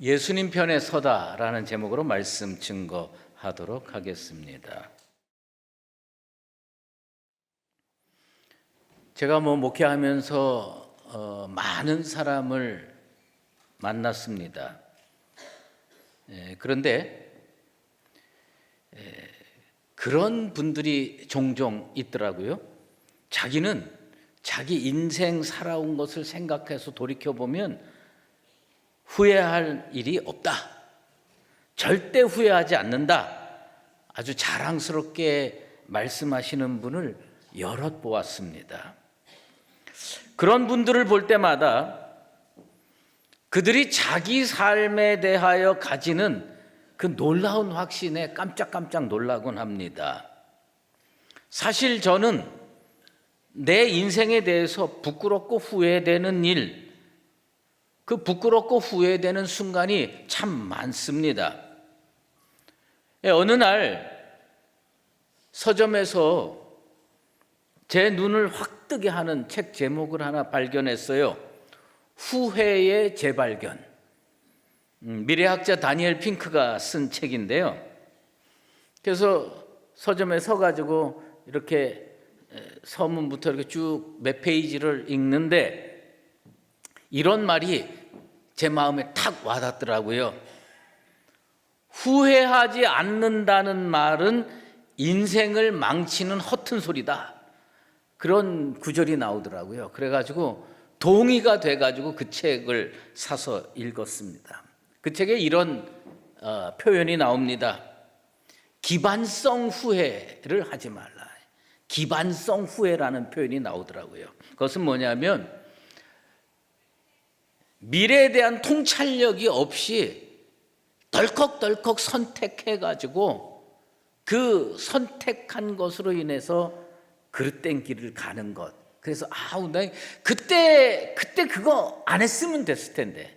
예수님 편에 서다라는 제목으로 말씀 증거하도록 하겠습니다. 제가 목회하면서 많은 사람을 만났습니다. 그런데 그런 분들이 종종 있더라고요. 자기는 자기 인생 살아온 것을 생각해서 돌이켜보면 후회할 일이 없다. 절대 후회하지 않는다. 아주 자랑스럽게 말씀하시는 분을 여럿 보았습니다. 그런 분들을 볼 때마다 그들이 자기 삶에 대하여 가지는 그 놀라운 확신에 깜짝깜짝 놀라곤 합니다. 사실 저는 내 인생에 대해서 부끄럽고 후회되는 일, 그 부끄럽고 후회되는 순간이 참 많습니다. 어느 날 서점에서 제 눈을 확 뜨게 하는 책 제목을 하나 발견했어요. 후회의 재발견. 미래학자 다니엘 핑크가 쓴 책인데요. 그래서 서점에 서가지고 이렇게 서문부터 이렇게 쭉 몇 페이지를 읽는데 이런 말이 제 마음에 탁 와닿더라고요. 후회하지 않는다는 말은 인생을 망치는 허튼 소리다. 그런 구절이 나오더라고요. 그래가지고 동의가 돼가지고 그 책을 사서 읽었습니다. 그 책에 이런 표현이 나옵니다. 기반성 후회를 하지 말라. 기반성 후회라는 표현이 나오더라고요. 그것은 뭐냐면 미래에 대한 통찰력이 없이 덜컥덜컥 선택해가지고 그 선택한 것으로 인해서 그릇된 길을 가는 것. 그래서 나 그때 그거 안 했으면 됐을 텐데,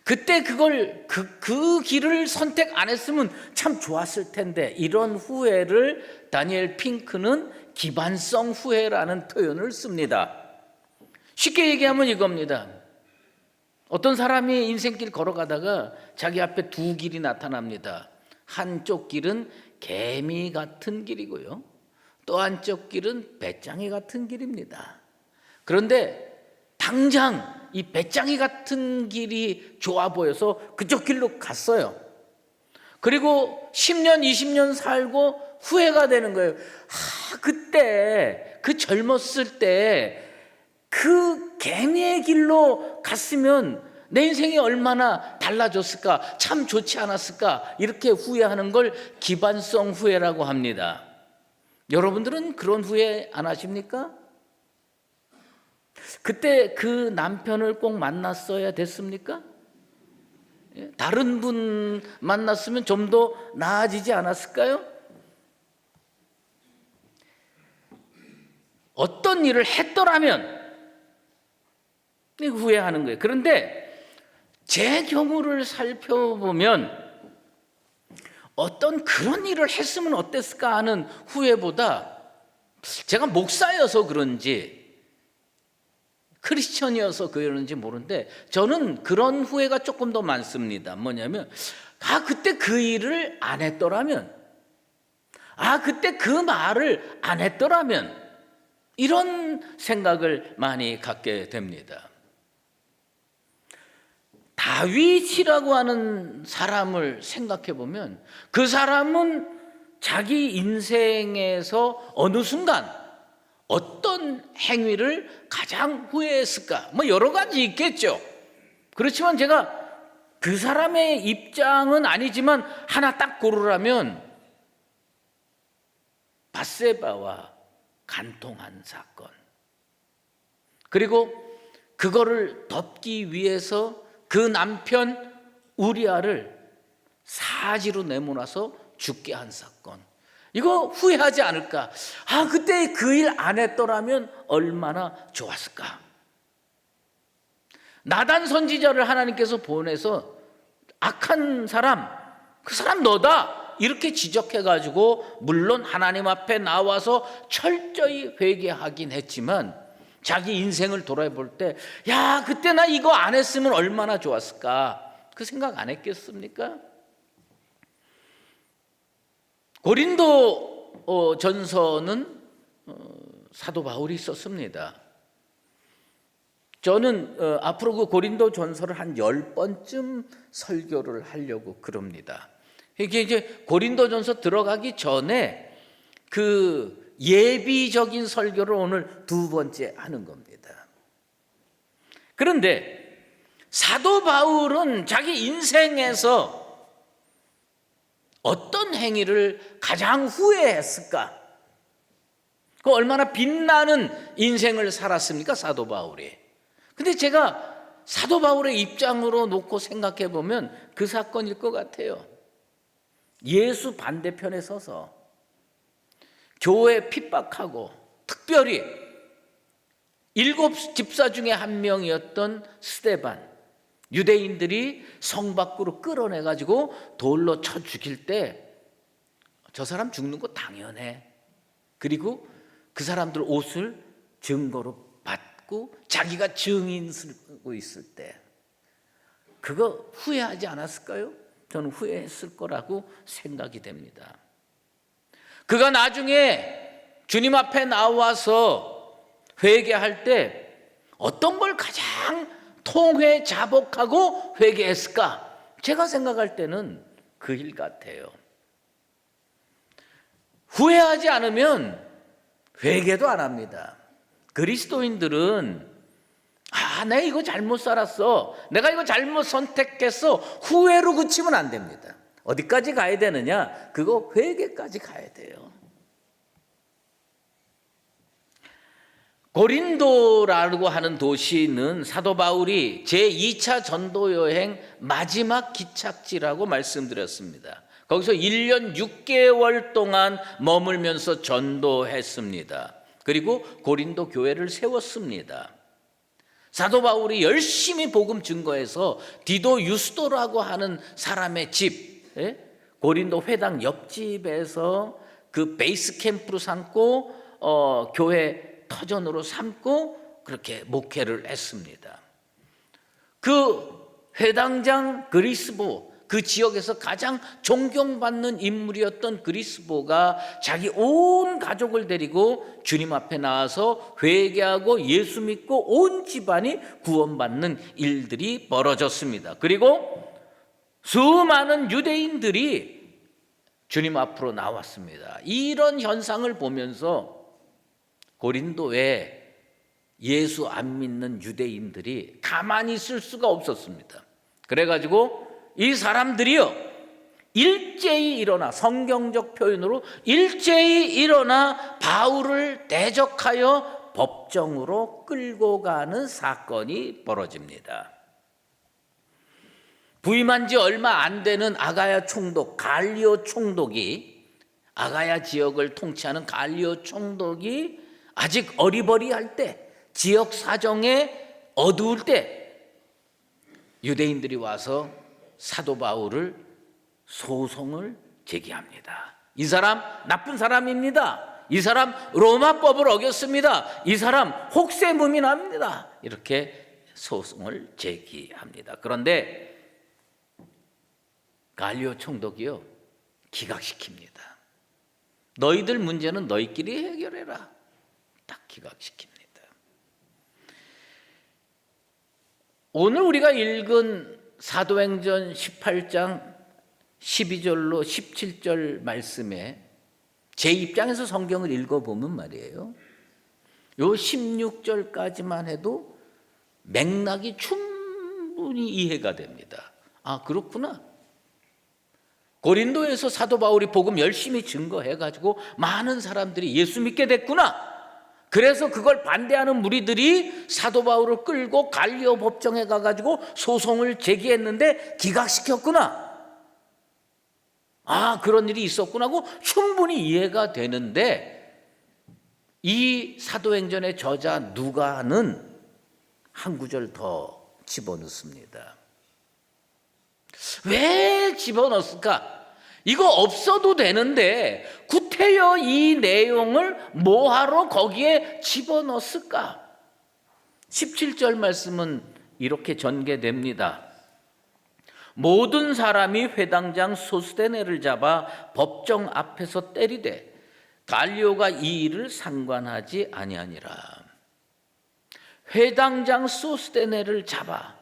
그때 그걸 그 길을 선택 안 했으면 참 좋았을 텐데, 이런 후회를 다니엘 핑크는 기반성 후회라는 표현을 씁니다. 쉽게 얘기하면 이겁니다. 어떤 사람이 인생길 걸어가다가 자기 앞에 두 길이 나타납니다. 한쪽 길은 개미 같은 길이고요, 또 한쪽 길은 배짱이 같은 길입니다. 그런데 당장 이 배짱이 같은 길이 좋아 보여서 그쪽 길로 갔어요. 그리고 10년, 20년 살고 후회가 되는 거예요. 그때 그 젊었을 때 그 개미의 길로 갔으면 내 인생이 얼마나 달라졌을까, 참 좋지 않았을까, 이렇게 후회하는 걸 기반성 후회라고 합니다. 여러분들은 그런 후회 안 하십니까? 그때 그 남편을 꼭 만났어야 됐습니까? 다른 분 만났으면 좀 더 나아지지 않았을까요? 어떤 일을 했더라면 후회하는 거예요. 그런데 제 경우를 살펴보면 어떤 그런 일을 했으면 어땠을까 하는 후회보다, 제가 목사여서 그런지 크리스천이어서 그런지 모르는데 저는 그런 후회가 조금 더 많습니다. 뭐냐면 그때 그 일을 안 했더라면, 그때 그 말을 안 했더라면, 이런 생각을 많이 갖게 됩니다. 다윗이라고 하는 사람을 생각해 보면 그 사람은 자기 인생에서 어느 순간 어떤 행위를 가장 후회했을까? 여러 가지 있겠죠. 그렇지만 제가 그 사람의 입장은 아니지만 하나 딱 고르라면 밧세바와 간통한 사건, 그리고 그거를 덮기 위해서 그 남편 우리아를 사지로 내몰아서 죽게 한 사건, 이거 후회하지 않을까? 그때 그 일 안 했더라면 얼마나 좋았을까? 나단 선지자를 하나님께서 보내서 악한 사람, 그 사람 너다, 이렇게 지적해가지고 물론 하나님 앞에 나와서 철저히 회개하긴 했지만 자기 인생을 돌아볼 때 그때 나 이거 안 했으면 얼마나 좋았을까, 그 생각 안 했겠습니까? 고린도 전서는 사도 바울이 썼습니다. 저는 앞으로 그 고린도 전서를 한 10번쯤 설교를 하려고 그럽니다. 이게 이제 고린도 전서 들어가기 전에 그 예비적인 설교를 오늘 2번째 하는 겁니다. 그런데 사도 바울은 자기 인생에서 어떤 행위를 가장 후회했을까? 그 얼마나 빛나는 인생을 살았습니까, 사도 바울이? 근데 제가 사도 바울의 입장으로 놓고 생각해 보면 그 사건일 것 같아요. 예수 반대편에 서서 교회 핍박하고, 특별히 7 집사 중에 한 명이었던 스데반, 유대인들이 성 밖으로 끌어내가지고 돌로 쳐 죽일 때 저 사람 죽는 거 당연해. 그리고 그 사람들 옷을 증거로 받고 자기가 증인 쓰고 있을 때 그거 후회하지 않았을까요? 저는 후회했을 거라고 생각이 됩니다. 그가 나중에 주님 앞에 나와서 회개할 때 어떤 걸 가장 통회자복하고 회개했을까? 제가 생각할 때는 그 일 같아요. 후회하지 않으면 회개도 안 합니다. 그리스도인들은 내가 이거 잘못 살았어, 내가 이거 잘못 선택했어, 후회로 그치면 안 됩니다. 어디까지 가야 되느냐? 그거 회개까지 가야 돼요. 고린도라고 하는 도시는 사도 바울이 제2차 전도 여행 마지막 기착지라고 말씀드렸습니다. 거기서 1년 6개월 동안 머물면서 전도했습니다. 그리고 고린도 교회를 세웠습니다. 사도 바울이 열심히 복음 증거해서 디도 유스도라고 하는 사람의 집, 고린도 회당 옆집에서 그 베이스 캠프로 삼고 교회 터전으로 삼고 그렇게 목회를 했습니다. 그 회당장 그리스보, 그 지역에서 가장 존경받는 인물이었던 그리스보가 자기 온 가족을 데리고 주님 앞에 나와서 회개하고 예수 믿고 온 집안이 구원받는 일들이 벌어졌습니다. 그리고 수많은 유대인들이 주님 앞으로 나왔습니다. 이런 현상을 보면서 고린도에 예수 안 믿는 유대인들이 가만히 있을 수가 없었습니다. 그래가지고 이 사람들이요, 일제히 일어나, 성경적 표현으로 일제히 일어나 바울을 대적하여 법정으로 끌고 가는 사건이 벌어집니다. 부임한 지 얼마 안 되는 아가야 총독, 갈리오 총독이, 아가야 지역을 통치하는 갈리오 총독이 아직 어리버리할 때, 지역 사정에 어두울 때 유대인들이 와서 사도 바울을 소송을 제기합니다. 이 사람 나쁜 사람입니다. 이 사람 로마법을 어겼습니다. 이 사람 혹세무민합니다. 이렇게 소송을 제기합니다. 그런데 갈리오 총독이요, 기각시킵니다. 너희들 문제는 너희끼리 해결해라. 딱 기각시킵니다. 오늘 우리가 읽은 사도행전 18장 12절로 17절 말씀에 제 입장에서 성경을 읽어보면 말이에요, 요 16절까지만 해도 맥락이 충분히 이해가 됩니다. 아, 그렇구나. 고린도에서 사도 바울이 복음 열심히 증거해가지고 많은 사람들이 예수 믿게 됐구나. 그래서 그걸 반대하는 무리들이 사도 바울을 끌고 갈리오 법정에 가가지고 소송을 제기했는데 기각시켰구나. 아, 그런 일이 있었구나 하고 충분히 이해가 되는데, 이 사도행전의 저자 누가는 한 구절 더 집어넣습니다. 왜 집어넣었을까? 이거 없어도 되는데 구태여 이 내용을 뭐하러 거기에 집어넣었을까? 17절 말씀은 이렇게 전개됩니다. 모든 사람이 회당장 소스데네를 잡아 법정 앞에서 때리되 갈리오가 이 일을 상관하지 아니하니라. 회당장 소스데네를 잡아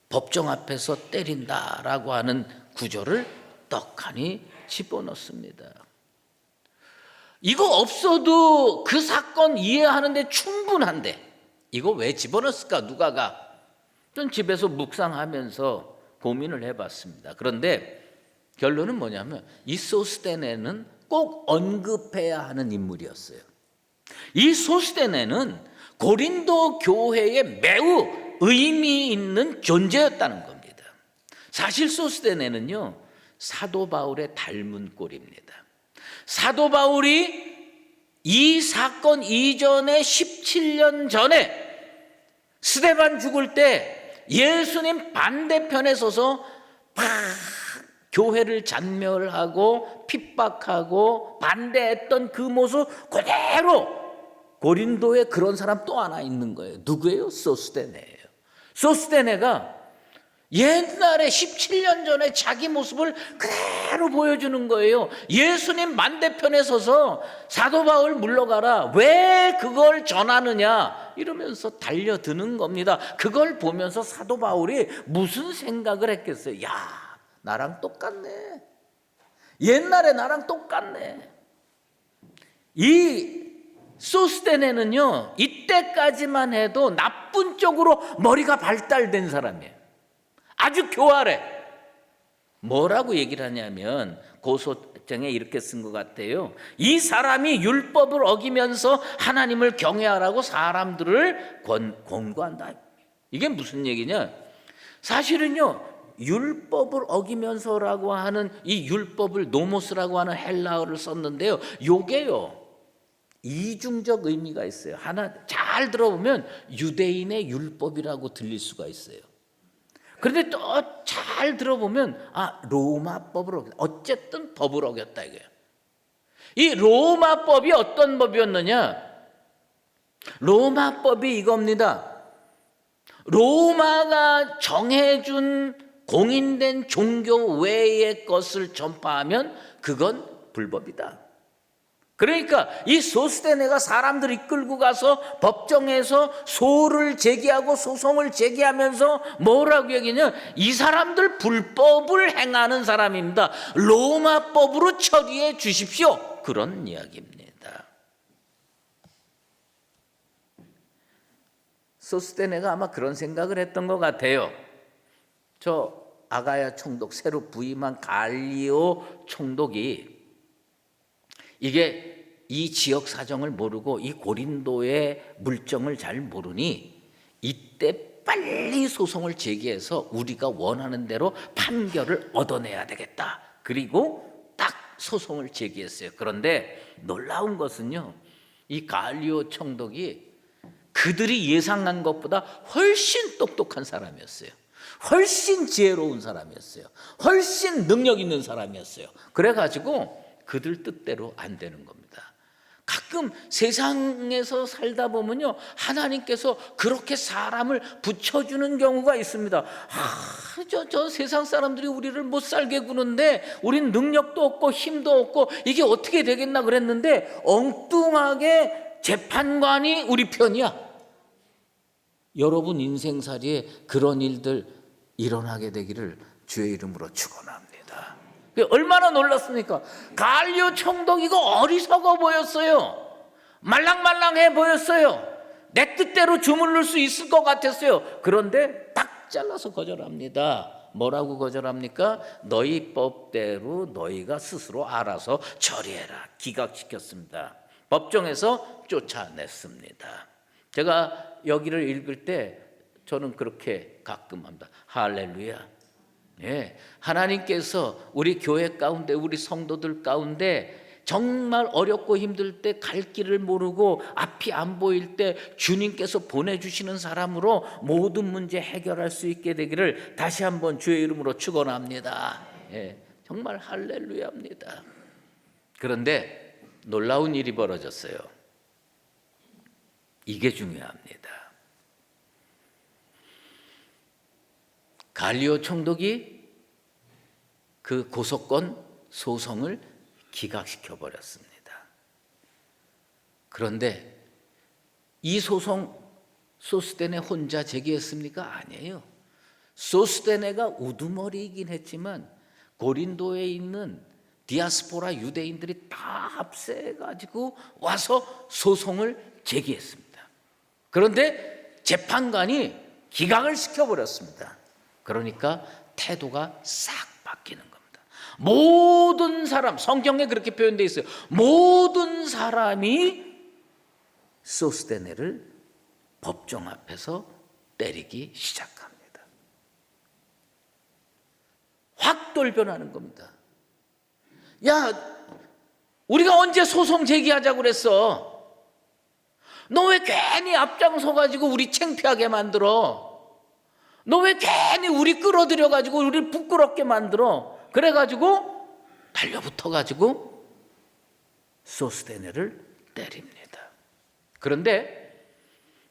법정 앞에서 때린다라고 하는 구절을 떡하니 집어넣습니다. 이거 없어도 그 사건 이해하는데 충분한데 이거 왜 집어넣었을까? 누가가? 전 집에서 묵상하면서 고민을 해봤습니다. 그런데 결론은 뭐냐면 이 소스데네는 꼭 언급해야 하는 인물이었어요. 이 소스데네는 고린도 교회에 매우 의미 있는 존재였다는 겁니다. 사실 소스데네는요, 사도 바울의 닮은 꼴입니다. 사도 바울이 이 사건 이전에 17년 전에 스데반 죽을 때 예수님 반대편에 서서 막 교회를 잔멸하고 핍박하고 반대했던 그 모습 그대로 고린도에 그런 사람 또 하나 있는 거예요. 누구예요? 소스데네예요. 소스데네가 옛날에 17년 전에 자기 모습을 그대로 보여주는 거예요. 예수님 반대편에 서서 사도 바울 물러가라, 왜 그걸 전하느냐 이러면서 달려드는 겁니다. 그걸 보면서 사도 바울이 무슨 생각을 했겠어요? 야, 나랑 똑같네. 옛날에 나랑 똑같네. 이 소스데네는요, 이때까지만 해도 나쁜 쪽으로 머리가 발달된 사람이에요. 아주 교활해. 뭐라고 얘기를 하냐면 고소장에 이렇게 쓴 것 같아요. 이 사람이 율법을 어기면서 하나님을 경외하라고 사람들을 권고한다. 이게 무슨 얘기냐? 사실은요, 율법을 어기면서라고 하는 이 율법을 노모스라고 하는 헬라어를 썼는데요, 요게요 이중적 의미가 있어요. 하나 잘 들어보면 유대인의 율법이라고 들릴 수가 있어요. 그런데 또 잘 들어보면 로마법을 어겼다. 어쨌든 법을 어겼다 이거예요. 이 로마법이 어떤 법이었느냐? 로마법이 이겁니다. 로마가 정해준 공인된 종교 외의 것을 전파하면 그건 불법이다. 그러니까 이 소스데네가 사람들 이끌고 가서 법정에서 소를 제기하고 소송을 제기하면서 뭐라고 얘기냐? 이 사람들 불법을 행하는 사람입니다. 로마법으로 처리해 주십시오. 그런 이야기입니다. 소스데네가 아마 그런 생각을 했던 것 같아요. 저 아가야 총독, 새로 부임한 갈리오 총독이 이게 이 지역 사정을 모르고 이 고린도의 물정을 잘 모르니 이때 빨리 소송을 제기해서 우리가 원하는 대로 판결을 얻어내야 되겠다. 그리고 딱 소송을 제기했어요. 그런데 놀라운 것은요, 이 갈리오 총독이 그들이 예상한 것보다 훨씬 똑똑한 사람이었어요. 훨씬 지혜로운 사람이었어요. 훨씬 능력 있는 사람이었어요. 그래가지고 그들 뜻대로 안 되는 겁니다. 가끔 세상에서 살다 보면요, 하나님께서 그렇게 사람을 붙여주는 경우가 있습니다. 저 세상 사람들이 우리를 못 살게 구는데 우린 능력도 없고 힘도 없고 이게 어떻게 되겠나 그랬는데 엉뚱하게 재판관이 우리 편이야. 여러분 인생살이에 그런 일들 일어나게 되기를 주의 이름으로 축원합니다. 얼마나 놀랐습니까? 갈리오 총독 이거 어리석어 보였어요. 말랑말랑해 보였어요. 내 뜻대로 주물를 수 있을 것 같았어요. 그런데 딱 잘라서 거절합니다. 뭐라고 거절합니까? 너희 법대로 너희가 스스로 알아서 처리해라. 기각시켰습니다. 법정에서 쫓아냈습니다. 제가 여기를 읽을 때 저는 그렇게 가끔 합니다. 할렐루야. 예, 하나님께서 우리 교회 가운데 우리 성도들 가운데 정말 어렵고 힘들 때 갈 길을 모르고 앞이 안 보일 때 주님께서 보내주시는 사람으로 모든 문제 해결할 수 있게 되기를 다시 한번 주의 이름으로 축원합니다. 예, 정말 할렐루야입니다. 그런데 놀라운 일이 벌어졌어요. 이게 중요합니다. 갈리오 총독이 그 고소권 소송을 기각시켜 버렸습니다. 그런데 이 소송 소스데네 혼자 제기했습니까? 아니에요. 소스데네가 우두머리이긴 했지만 고린도에 있는 디아스포라 유대인들이 다 합세해가지고 와서 소송을 제기했습니다. 그런데 재판관이 기각을 시켜버렸습니다. 그러니까 태도가 싹 바뀌는 겁니다. 모든 사람, 성경에 그렇게 표현되어 있어요. 모든 사람이 소스데네를 법정 앞에서 때리기 시작합니다. 확 돌변하는 겁니다. 야, 우리가 언제 소송 제기하자고 그랬어? 너 왜 괜히 앞장서 가지고 우리 창피하게 만들어? 너 왜 괜히 우리 끌어들여 가지고 우리를 부끄럽게 만들어? 그래 가지고 달려붙어 가지고 소스데네를 때립니다. 그런데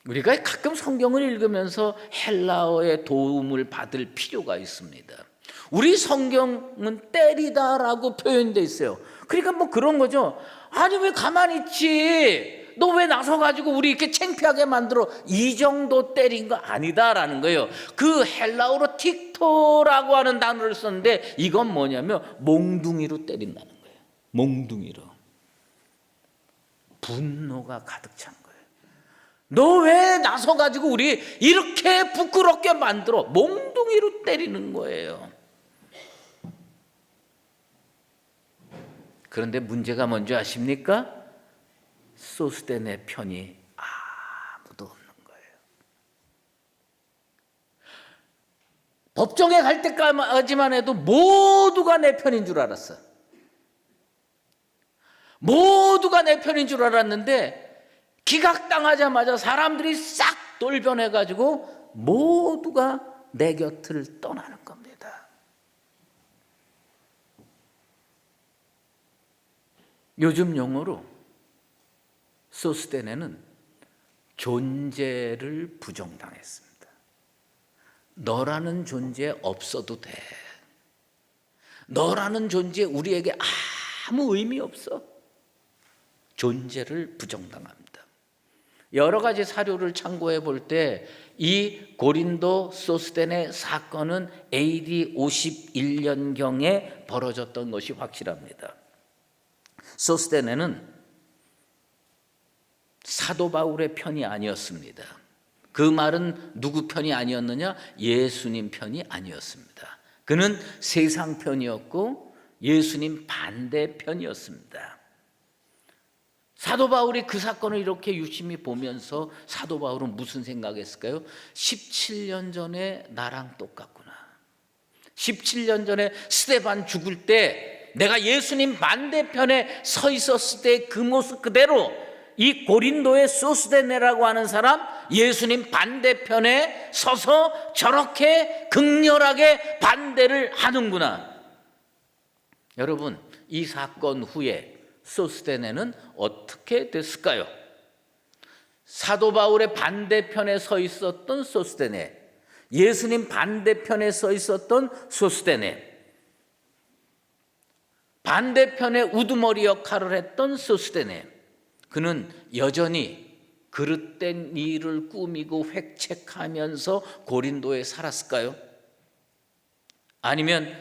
우리가 가끔 성경을 읽으면서 헬라어의 도움을 받을 필요가 있습니다. 우리 성경은 때리다라고 표현되어 있어요. 그러니까 뭐 그런 거죠. 아니 왜 가만히 있지? 너 왜 나서가지고 우리 이렇게 창피하게 만들어? 이 정도 때린 거 아니다라는 거예요. 그 헬라어로 틱토라고 하는 단어를 썼는데 이건 뭐냐면 몽둥이로 때린다는 거예요. 몽둥이로. 분노가 가득 찬 거예요. 너 왜 나서가지고 우리 이렇게 부끄럽게 만들어? 몽둥이로 때리는 거예요. 그런데 문제가 뭔지 아십니까? 소스데네 편이 아무도 없는 거예요. 법정에 갈 때까지만 해도 모두가 내 편인 줄 알았어. 모두가 내 편인 줄 알았는데 기각당하자마자 사람들이 싹 돌변해가지고 모두가 내 곁을 떠나는 겁니다. 요즘 용어로 소스데네는 존재를 부정당했습니다. 너라는 존재 없어도 돼. 너라는 존재 우리에게 아무 의미 없어. 존재를 부정당합니다. 여러 가지 사료를 참고해 볼 때 이 고린도 소스데네 사건은 AD 51년경에 벌어졌던 것이 확실합니다. 소스데네는 사도 바울의 편이 아니었습니다. 그 말은 누구 편이 아니었느냐? 예수님 편이 아니었습니다. 그는 세상 편이었고 예수님 반대 편이었습니다. 사도 바울이 그 사건을 이렇게 유심히 보면서 사도 바울은 무슨 생각했을까요? 17년 전에 나랑 똑같구나. 17년 전에 스데반 죽을 때 내가 예수님 반대편에 서 있었을 때 그 모습 그대로 이 고린도의 소스데네라고 하는 사람 예수님 반대편에 서서 저렇게 극렬하게 반대를 하는구나. 여러분, 이 사건 후에 소스데네는 어떻게 됐을까요? 사도 바울의 반대편에 서 있었던 소스데네, 예수님 반대편에 서 있었던 소스데네, 반대편에 우두머리 역할을 했던 소스데네, 그는 여전히 그릇된 일을 꾸미고 획책하면서 고린도에 살았을까요? 아니면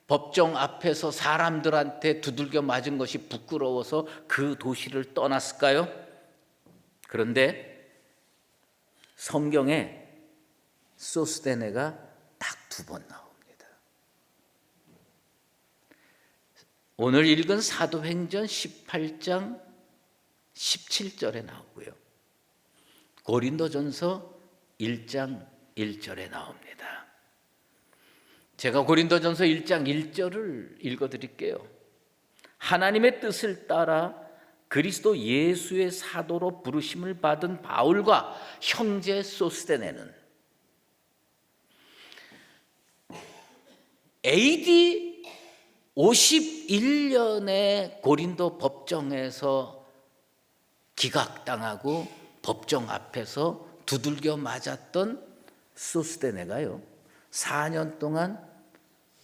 법정 앞에서 사람들한테 두들겨 맞은 것이 부끄러워서 그 도시를 떠났을까요? 그런데 성경에 소스데네가 딱 2번 나옵니다. 오늘 읽은 사도행전 18장 17절에 나오고요. 고린도전서 1장 1절에 나옵니다. 제가 고린도전서 1장 1절을 읽어드릴게요. 하나님의 뜻을 따라 그리스도 예수의 사도로 부르심을 받은 바울과 형제 소스데네는 AD 51년에 고린도 법정에서 기각당하고 법정 앞에서 두들겨 맞았던 소스데네가요, 4년 동안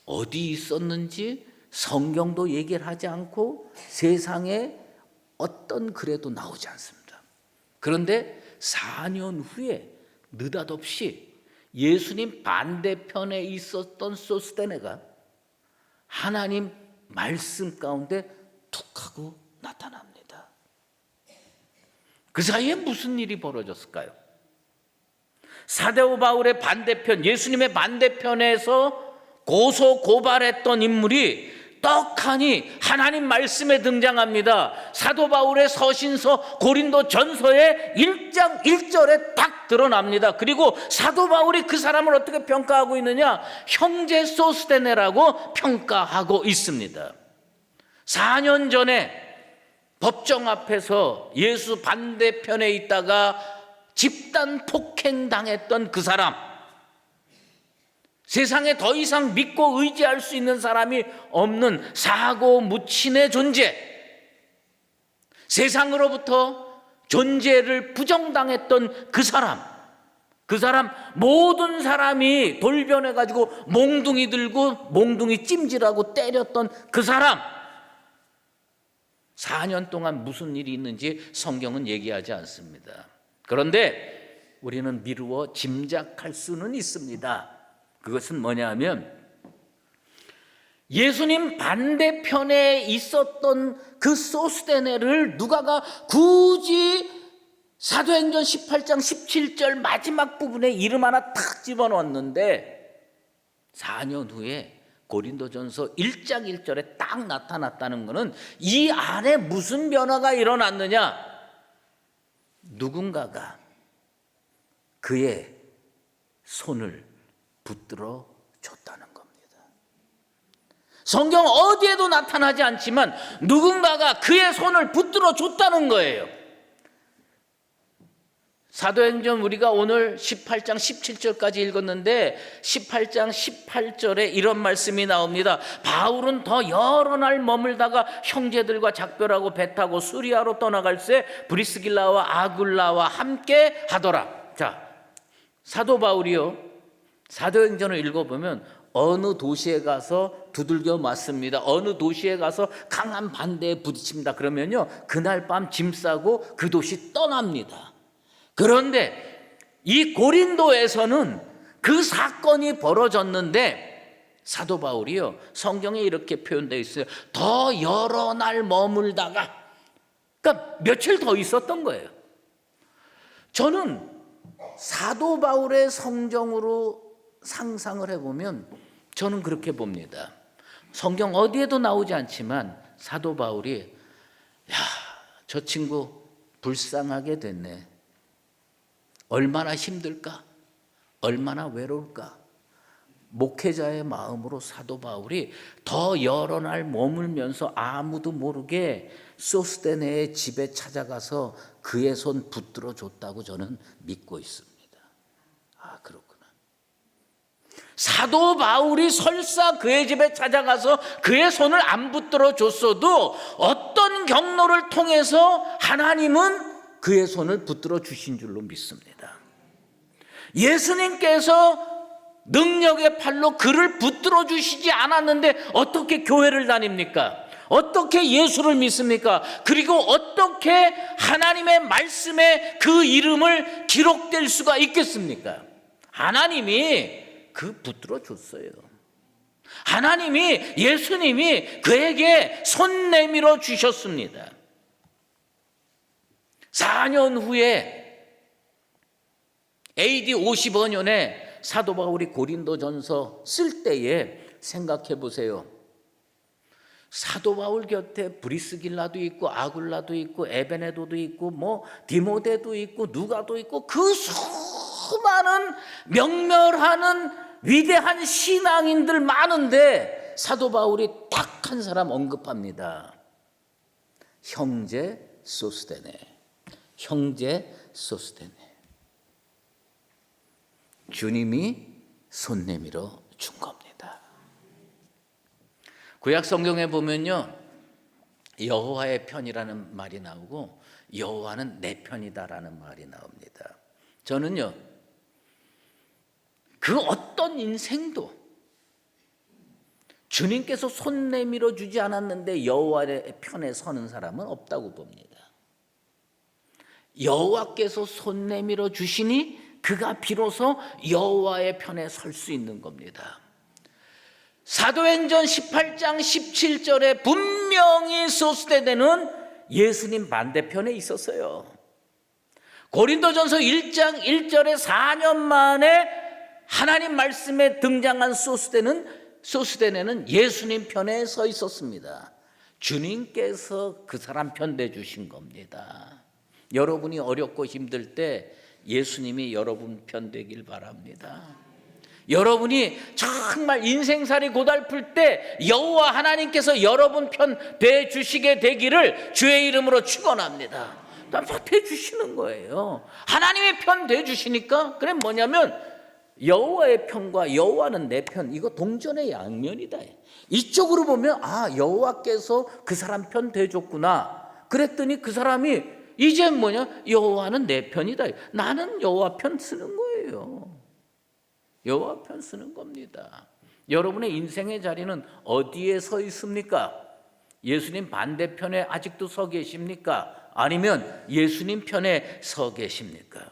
어디 있었는지 성경도 얘기를 하지 않고 세상에 어떤 글에도 나오지 않습니다. 그런데 4년 후에 느닷없이 예수님 반대편에 있었던 소스데네가 하나님 말씀 가운데 툭 하고 나타납니다. 그 사이에 무슨 일이 벌어졌을까요? 사도 바울의 반대편, 예수님의 반대편에서 고소 고발했던 인물이 떡하니 하나님 말씀에 등장합니다. 사도 바울의 서신서 고린도 전서의 1장 1절에 딱 드러납니다. 그리고 사도 바울이 그 사람을 어떻게 평가하고 있느냐? 형제 소스데네라고 평가하고 있습니다. 4년 전에 법정 앞에서 예수 반대편에 있다가 집단 폭행당했던 그 사람, 세상에 더 이상 믿고 의지할 수 있는 사람이 없는 사고 무친의 존재, 세상으로부터 존재를 부정당했던 그 사람 모든 사람이 돌변해가지고 몽둥이 들고 몽둥이 찜질하고 때렸던 그 사람, 4년 동안 무슨 일이 있는지 성경은 얘기하지 않습니다. 그런데 우리는 미루어 짐작할 수는 있습니다. 그것은 뭐냐 하면 예수님 반대편에 있었던 그 소스데네를 누가가 굳이 사도행전 18장 17절 마지막 부분에 이름 하나 탁 집어넣었는데 4년 후에 고린도전서 1장 1절에 딱 나타났다는 것은 이 안에 무슨 변화가 일어났느냐? 누군가가 그의 손을 붙들어 줬다는 겁니다. 성경 어디에도 나타나지 않지만 누군가가 그의 손을 붙들어 줬다는 거예요. 사도행전 우리가 오늘 18장 17절까지 읽었는데 18장 18절에 이런 말씀이 나옵니다. 바울은 더 여러 날 머물다가 형제들과 작별하고 배 타고 수리아로 떠나갈새 브리스길라와 아굴라와 함께 하더라. 자, 사도 바울이요, 사도행전을 읽어보면 어느 도시에 가서 두들겨 맞습니다. 어느 도시에 가서 강한 반대에 부딪힙니다. 그러면요, 그날 밤 짐 싸고 그 도시 떠납니다. 그런데 이 고린도에서는 그 사건이 벌어졌는데 사도 바울이요, 성경에 이렇게 표현되어 있어요. 더 여러 날 머물다가, 그러니까 며칠 더 있었던 거예요. 저는 사도 바울의 성정으로 상상을 해보면 저는 그렇게 봅니다. 성경 어디에도 나오지 않지만 사도 바울이 저 친구 불쌍하게 됐네. 얼마나 힘들까? 얼마나 외로울까? 목회자의 마음으로 사도 바울이 더 여러 날 머물면서 아무도 모르게 소스데네의 집에 찾아가서 그의 손 붙들어 줬다고 저는 믿고 있습니다. 아, 그렇구나. 사도 바울이 설사 그의 집에 찾아가서 그의 손을 안 붙들어 줬어도 어떤 경로를 통해서 하나님은 그의 손을 붙들어 주신 줄로 믿습니다. 예수님께서 능력의 팔로 그를 붙들어 주시지 않았는데 어떻게 교회를 다닙니까? 어떻게 예수를 믿습니까? 그리고 어떻게 하나님의 말씀에 그 이름을 기록될 수가 있겠습니까? 하나님이 그 붙들어 줬어요. 하나님이, 예수님이 그에게 손 내밀어 주셨습니다. 4년 후에 AD 55년에 사도 바울이 고린도전서 쓸 때에 생각해 보세요. 사도 바울 곁에 브리스길라도 있고 아굴라도 있고 에베네도도 있고 뭐 디모데도 있고 누가도 있고 그 수많은 명멸하는 위대한 신앙인들 많은데 사도 바울이 딱 한 사람 언급합니다. 형제 소스데네. 형제 소스데네. 주님이 손 내밀어 준 겁니다. 구약 성경에 보면요, 여호와의 편이라는 말이 나오고 여호와는 내 편이다라는 말이 나옵니다. 저는요, 그 어떤 인생도 주님께서 손 내밀어 주지 않았는데 여호와의 편에 서는 사람은 없다고 봅니다. 여호와께서 손 내밀어 주시니 그가 비로소 여호와의 편에 설 수 있는 겁니다. 사도행전 18장 17절에 분명히 소스대네는 예수님 반대편에 있었어요. 고린도전서 1장 1절에 4년 만에 하나님 말씀에 등장한 소스대네는 예수님 편에 서 있었습니다. 주님께서 그 사람 편대 주신 겁니다. 여러분이 어렵고 힘들 때 예수님이 여러분 편 되길 바랍니다. 여러분이 정말 인생살이 고달플 때 여호와 하나님께서 여러분 편 돼 주시게 되기를 주의 이름으로 축원합니다. 돼 주시는 거예요. 하나님의 편 돼 주시니까 그래 뭐냐면 여호와의 편과 여호와는 내 편, 이거 동전의 양면이다. 이쪽으로 보면 여호와께서 그 사람 편 돼 줬구나. 그랬더니 그 사람이 이제 뭐냐? 여호와는 내 편이다. 나는 여호와 편 쓰는 거예요. 여호와 편 쓰는 겁니다. 여러분의 인생의 자리는 어디에 서 있습니까? 예수님 반대편에 아직도 서 계십니까? 아니면 예수님 편에 서 계십니까?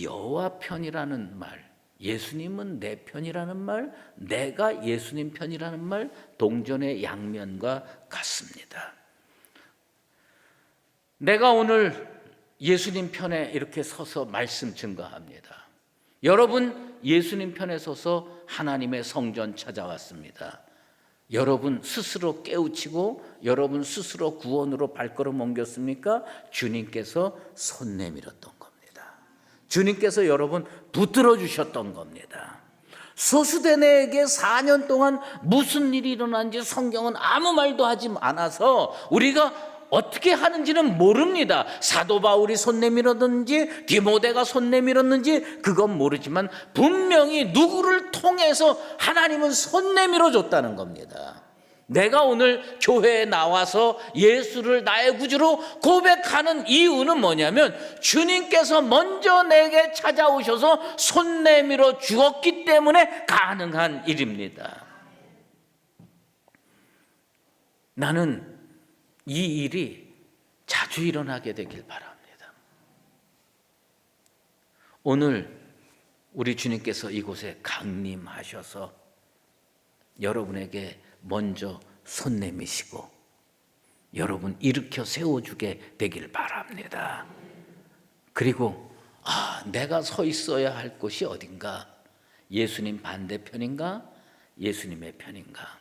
여호와 편이라는 말, 예수님은 내 편이라는 말, 내가 예수님 편이라는 말, 동전의 양면과 같습니다. 내가 오늘 예수님 편에 이렇게 서서 말씀 증거합니다. 여러분 예수님 편에 서서 하나님의 성전 찾아왔습니다. 여러분 스스로 깨우치고 여러분 스스로 구원으로 발걸음 옮겼습니까? 주님께서 손 내밀었던 겁니다. 주님께서 여러분 붙들어 주셨던 겁니다. 소스대네에게 4년 동안 무슨 일이 일어난지 성경은 아무 말도 하지 않아서 우리가 어떻게 하는지는 모릅니다. 사도 바울이 손 내밀었는지 디모데가 손 내밀었는지 그건 모르지만 분명히 누구를 통해서 하나님은 손 내밀어 줬다는 겁니다. 내가 오늘 교회에 나와서 예수를 나의 구주로 고백하는 이유는 뭐냐면 주님께서 먼저 내게 찾아오셔서 손 내밀어 주었기 때문에 가능한 일입니다. 나는 이 일이 자주 일어나게 되길 바랍니다. 오늘 우리 주님께서 이곳에 강림하셔서 여러분에게 먼저 손 내미시고 여러분 일으켜 세워주게 되길 바랍니다. 그리고 내가 서 있어야 할 곳이 어딘가? 예수님 반대편인가? 예수님의 편인가?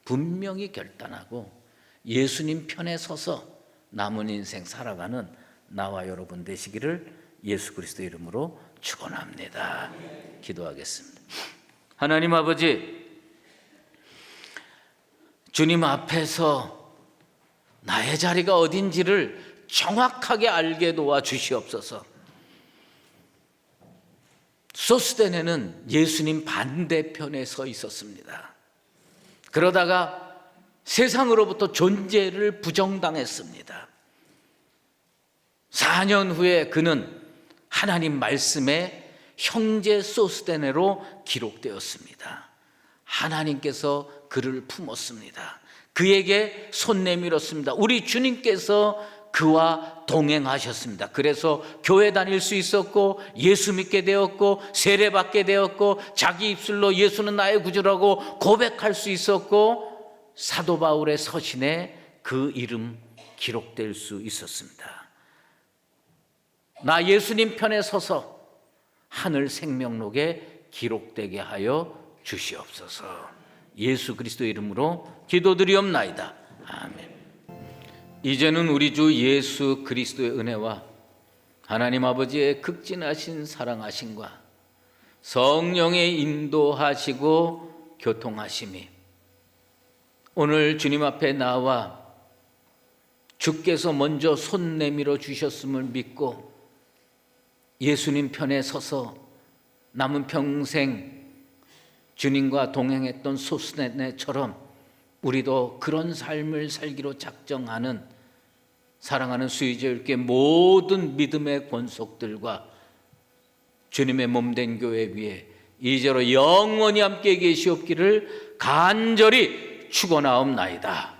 분명히 결단하고 예수님 편에 서서 남은 인생 살아가는 나와 여러분 되시기를 예수 그리스도 이름으로 축원합니다. 기도하겠습니다. 하나님 아버지, 주님 앞에서 나의 자리가 어딘지를 정확하게 알게 도와 주시옵소서. 소스대네는 예수님 반대편에 서 있었습니다. 그러다가 세상으로부터 존재를 부정당했습니다. 4년 후에 그는 하나님 말씀에 형제 소스대네로 기록되었습니다. 하나님께서 그를 품었습니다. 그에게 손 내밀었습니다. 우리 주님께서 그와 동행하셨습니다. 그래서 교회 다닐 수 있었고 예수 믿게 되었고 세례받게 되었고 자기 입술로 예수는 나의 구주라고 고백할 수 있었고 사도 바울의 서신에 그 이름 기록될 수 있었습니다. 나 예수님 편에 서서 하늘 생명록에 기록되게 하여 주시옵소서. 예수 그리스도 이름으로 기도드리옵나이다. 아멘. 이제는 우리 주 예수 그리스도의 은혜와 하나님 아버지의 극진하신 사랑하심과 성령의 인도하시고 교통하심이 오늘 주님 앞에 나와 주께서 먼저 손 내밀어 주셨음을 믿고 예수님 편에 서서 남은 평생 주님과 동행했던 소스네처럼 우리도 그런 삶을 살기로 작정하는 사랑하는 수의자님께 모든 믿음의 권속들과 주님의 몸된 교회 위에 이제로 영원히 함께 계시옵기를 간절히 축원하옵나이다.